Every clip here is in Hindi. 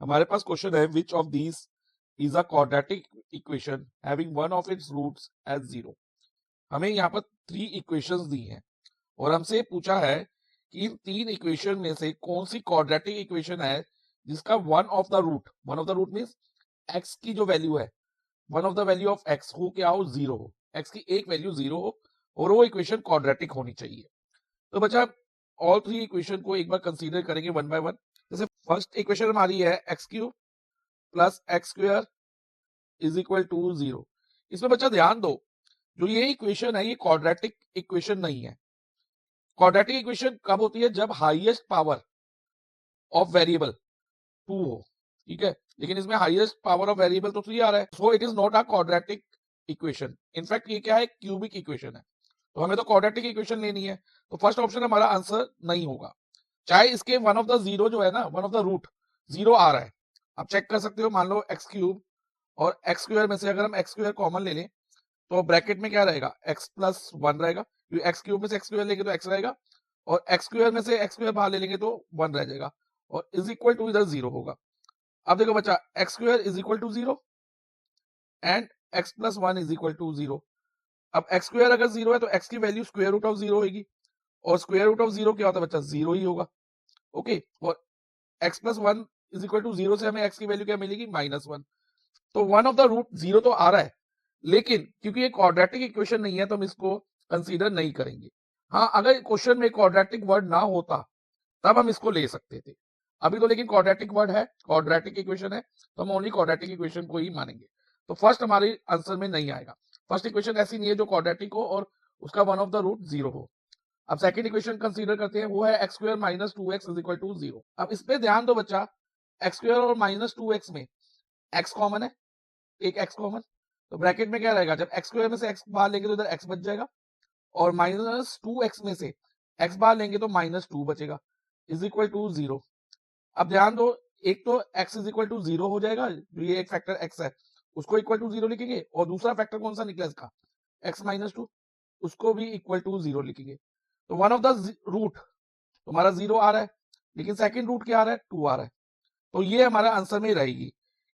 हमारे पास क्वेश्चन है which of these is a quadratic equation having one of its roots as 0। हमें यहाँ पर 3 इक्वेशंस दी हैं और हमसे पूछा है कि इन 3 इक्वेशन में से कौन सी क्वाड्रेटिक इक्वेशन है जिसका one of the root means x की जो वैल्यू है, one of the value of x हो क्या हो, 0 हो, x की एक वैल्यू 0 हो और वो इक्वेशन क्वाड्रेटिक होनी चाहिए। तो बच्चा ऑल 3 इक्वेशन को एक बार कंसीडर करेंगे वन बाय वन। जैसे फर्स्ट इक्वेशन हमारी है x cube plus x square is equal to 0। इसमें बच्चा ध्यान दो, जो ये इक्वेशन है ये क्वाड्रेटिक इक्वेशन नहीं है। क्वाड्रेटिक इक्वेशन कब होती है? जब हाईएस्ट पावर ऑफ वेरिएबल 2 हो, ठीक है, लेकिन इसमें हाईएस्ट पावर ऑफ वेरिएबल तो 3 आ रहा है, so it is not a quadratic equation. In fact ये क्या है? क्यूबिक इक्वेशन है। तो हमें तो क्वाड्रेटिक इक्वेशन लेनी है, तो फर्स्ट ऑप्शन हमारा आंसर नहीं होगा। चाहे इसके वन ऑफ द जीरो जो है ना, वन ऑफ द रूट 0 आ रहा है, आप चेक कर सकते हो। मान लो एक्स क्यूब और एक्स स्क्वायर में से अगर हम एक्स स्क्वायर कॉमन ले लें तो ब्रैकेट में क्या रहेगा? एक्स प्लस 1 रहेगा, क्योंकि एक्स क्यूब में से एक्स स्क्वायर लेंगे तो एक्स रहेगा और एक्स स्क्वायर में से एक्स स्क्वायर बाहर ले लेंगे तो 1 रह जाएगा और इज इक्वल टू इधर 0 होगा। अब देखो बच्चा, x square is equal to 0 and x plus 1 is equal to 0। अब एक्स स्क्वायर अगर 0 है तो एक्स की वैल्यू स्क्वायर रूट ऑफ 0 होगी और स्क्वायर रूट ऑफ 0 क्या होता है बच्चा? 0 ही होगा। ओके, और x plus 1 is equal to 0 से हमें एक्स की वैल्यू क्या मिलेगी? -1। तो वन ऑफ द रूट 0 तो आ रहा है, लेकिन क्योंकि ये क्वाड्रेटिक इक्वेशन नहीं है तो हम इसको कंसीडर नहीं करेंगे। हाँ, अगर क्वेश्चन में क्वाड्रेटिक वर्ड ना होता तब हम इसको ले सकते थे। अभी तो लेकिन क्वाड्रेटिक वर्ड है, क्वाड्रेटिक इक्वेशन है, तो हम ओनली क्वाड्रेटिक इक्वेशन को ही मानेंगे। तो फर्स्ट हमारे आंसर में नहीं आएगा। फर्स्ट इक्वेशन ऐसी नहीं है जो क्वाड्रेटिक हो और उसका वन ऑफ द रूट 0 हो। अब सेकंड इक्वेशन कंसीडर करते हैं, वो है x square minus 2x is equal to 0। अब इस पे ध्यान दो बच्चा, एक्स स्क्वायर और -2x में x कॉमन है, एक x कॉमन, तो ब्रैकेट में क्या रहेगा? जब एक्स स्क्वायर में से x बाहर लेंगे तो इधर x बच जाएगा और -2x में से x बाहर लेंगे तो -2 बचेगा इज इक्वल टू 0। अब ध्यान दो, एक तो x इज इक्वल टू 0 हो जाएगा, ये एक फैक्टर x है उसको इक्वल टू 0 लिखेंगे और दूसरा फैक्टर कौन सा निकला इसका? x -2, उसको भी इक्वल टू 0 लिखेंगे। तो वन ऑफ द रूट हमारा 0 आ रहा है, लेकिन सेकंड रूट क्या आ रहा है? 2 आ रहा है। तो ये हमारा आंसर में रहेगी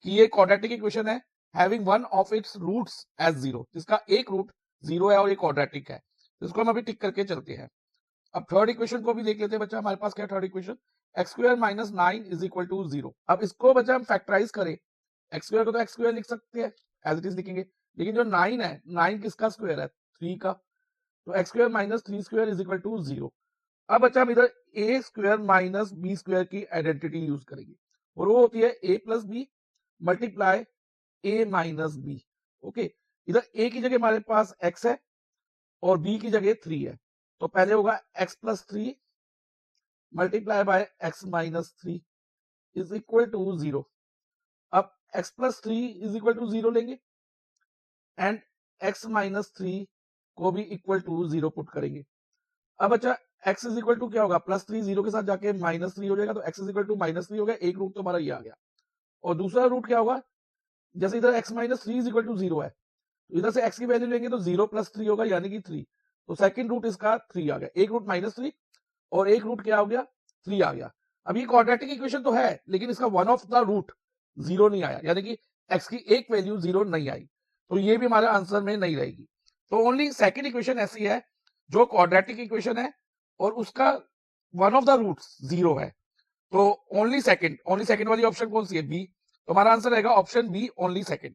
कि ये क्वाड्रेटिक इक्वेशन है having one of its roots as 0, जिसका एक रूट 0 है और ये क्वाड्रेटिक है। तो इसको हम अभी टिक करके चलते हैं। अब थर्ड इक्वेशन को भी देख लेते हैं बच्चा। हमारे पास क्या third equation? X square minus 9 is equal to 0। अब इसको बच्चा हम फैक्टराइज करें, एक्स स्क्वायर को तो एक्स स्क्वायर लिख सकते हैं, एज इट इज लिखेंगे, लेकिन जो 9 है, 9 किसका स्क्वायर है? 3 का, तो x square minus 3 square is equal to 0। अब बच्चा हम इधर a square minus b square की आइडेंटिटी यूज करेंगे और वो होती है a plus b multiply a minus b. Okay, इधर ए की जगह हमारे पास x है और b की जगह 3 है, तो पहले होगा x plus 3 multiply by x minus 3 is equal to 0। अब x plus 3 is equal to 0 लेंगे एंड x माइनस 3 को भी इक्वल टू 0 पुट करेंगे। अब अच्छा, x इज इक्वल टू क्या होगा? +3 0 के साथ जाके -3 हो जाएगा, तो x इज इक्वल टू -3 हो गया, एक रूट तो हमारा ये आ गया। और दूसरा रूट क्या होगा? जैसे इधर x minus 3 is equal to 0 है, तो इधर से x की वैल्यू लेंगे तो 0 प्लस 3 होगा, यानी कि 3। तो सेकंड रूट इसका 3 आ गया, एक रूट -3 और एक रूट क्या हो गया? 3 आ गया। अब ये क्वाड्रेटिक इक्वेशन तो है, लेकिन इसका वन ऑफ द रूट 0 नहीं आया, यानी कि x की एक वैल्यू 0 नहीं आई, तो ये भी हमारे आंसर में नहीं रहेगी। तो ओनली सेकंड इक्वेशन ऐसी है जो क्वाड्रेटिक इक्वेशन है और उसका वन ऑफ द रूट्स 0 है। तो ओनली सेकंड वाली ऑप्शन कौन सी है? बी। तो हमारा आंसर रहेगा ऑप्शन बी, ओनली सेकंड।